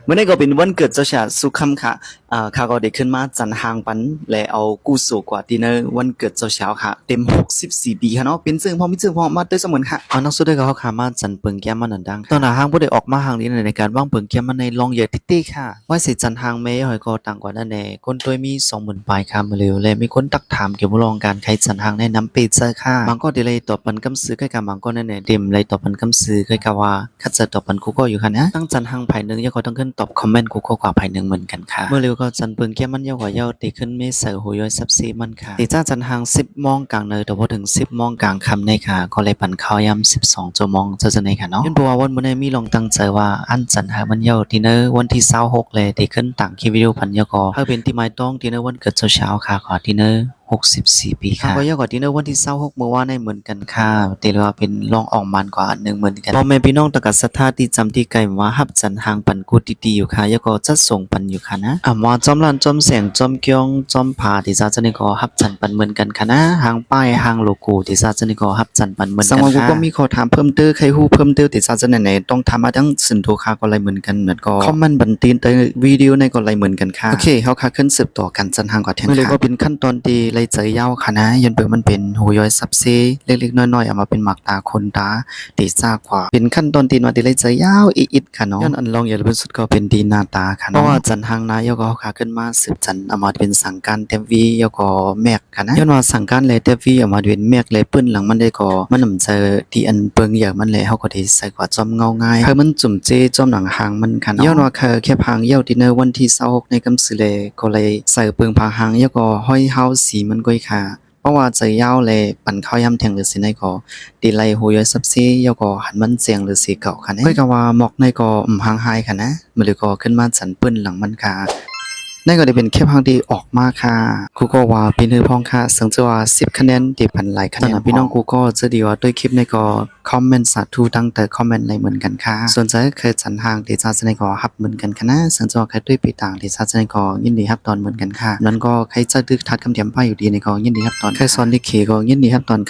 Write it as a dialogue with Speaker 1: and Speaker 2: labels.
Speaker 1: เมื่อนี้ก็เป็นวันเกิดเจ้าชายสุขำค่ะข้าก็ได้ขึ้นมาจันหางปันและเอากู้สู่กว่าดินเนอร์วันเกิดเจ้าสาวค่ะเต็ม64ปีค่ะเนาะเป็นซึ่งพอมีซึ่งพอมาด้วยเสมอค่ะเอานักสุดได้ก็เขาขามาจันเปิงแก้มมันนั่นดังตอนหน้าห้างบ่ได้ออกมาห้างนี้ในการวางเปิงแก้มมันในลองเยอะติ๊กๆค่ะว่าสิจันหางเมย์หอยก็ต่างกว่านั่นแน่คนตัวมี20,000ปลายค่ะมาเร็วและมีคนตักถามเกี่ยวกับลองการใครจันหางแนะนำเปเจอร์ค่ะบางก็ได้เลยตอบปันกำซื้อใกล้กับบางก็นั่นแน่เต็มเลยตอบปันกำซื้อใกล้กับว่าคัดจะตอบปันกูก็อยู่ค่ะนะตั้งจันหางภายหนึ่งยังก็ต้องขึ้นตอบคอมเมนต์กูก็กว่าภายหนึ่งเหมือนกันค่ะเมื่อเร็วก็จันเปิงแก้มมันยาวกว่ายาวตีขึ้นเมเสอร์หูย้อยซับซีมันค่ะตีจ้าจันหาง10 โมงกลางเนยแต่พอถึง10 โมงกลางค่ำในค่ะก็เลยปั่นข้าวยำ12 ชั่วโมงเจอในค่ะเนาะยันบัววันมื้อนี้มีลองตั้งใจว่าอันจันหางมันยาวที่เนอวันที่26เลยตีขึ้นต่างคลิปวิดีโอพันยาวก็เฮาเป็นที่หมายต้องที่เนอวันเกิดเช้าๆค่ะขอที่เนอ64 ปีค่ะก็ยาวกว่าที่เนอวันที่26เมื่อวานในเหมือนกันค่ะแต่ว่าเป็นรองออกมันกว่าอันหนึงเหมือนกันพ่อแม่พี่น้องตะกัดศรัทธาที่จำที่ไกลว่าฮับจันหางปันกูดีๆอยู่ค่ะยาวก็จัดส่งปันอยู่ค่ะนะว่าจอมลานจอมแสงจอมเกียงจอมผาที่ซาจันนี่ก็ฮับจันปันเหมือนกันค่ะนะหางป้ายหางโลโก้ที่ซาจันนี่ก็ฮับจันปันเหมือนกันสังวันกูก็มีขอถามเพิ่มเติมใครฮู้เพิ่มเติมที่ซาจันไหนๆต้องทำมาทั้งสินโทคาก็อะไรเหมือนกันเหมือนก็คอมเมนต์บันตีนเตวิดีโอในก็อะไรเหมือนกันค่ะโอเคเฮาค่ะขึ้นสืบต่อกันจันหางกว่าเที่ยงค่ะก็เป็นขั้นตอนที่ไล่เจอยาวค่ะนะยันเปิงมันเป็นหูย้อยซับเซเล็กๆน้อยๆเอามาเป็นหมักตาคนตาตีซ่ากว่าเป็นขั้นตอนที่ว่าที่ไล่เจอยาวอีดค่ะเนาะย้อนอันลองอย่าเป็นสุดก็เป็นดีหน้าตาค่ะเพราะว่าจันหางนายก็เขาขาขึ้นมาสืบจันเอามาเป็นสังการเต็มวีแล้วก็แมกค่ะนะย้อนว่าสังการเลยเต็มวีเอามาเป็นแมกเลยปื้นหลังมันได้ก็มันนำเจอที่อันเปิงอย่างมันเลยเฮาก็ได้ใส่กว่าจอมเงาง่ายเพิ่นมันจุ่มเจจอมหลังหางมันค่ะเนาะย้อนว่าแค่พางเยี่ยวดินเนอร์วันที่26ในกำสือเลยก็เลยใส่เปิงพางหางแล้วก็ห้อยเฮาสีมันก้อยค่ะเพราะว่าใจยาวเลยปั่นข้าวยำแทงหรือสิในก็ดีไลหูย้อยซับซียก็หันมันเสียงหรือสีเก่าค่ะเนี่ยเฮ้ยก็ว่าหมอกในก็ห่างหายค่ะนะมันเลยก็ขึ้นมาสันปื้นหลังมันค่ะนั่นก็ได้เป็นแค่พังที่ออกมาค่ะครูก็ว่าพี่นือพ้องค่ะซึ่งจะว่า10คะแนนที่พันหลายคะแนนพี่น้องกูก็จะดีว่าด้วยคลิปในก็คอมเมนต์สาธุตั้งแต่คอมเมนต์ในเหมือนกันค่ะส่วนใจเคยจันทางที่จะในก็ฮับเหมือนกันค่ะนะซึ่งจะว่าใครด้วยปีต่างที่จะในก็ยินดีฮับตอนเหมือนกันค่ะนั้นก็ใครจะดึกทัดคำเทียมป้ายอยู่ดีในก็ยินดีฮับตอนใครสอนที่เคก็ยินดีฮับตอน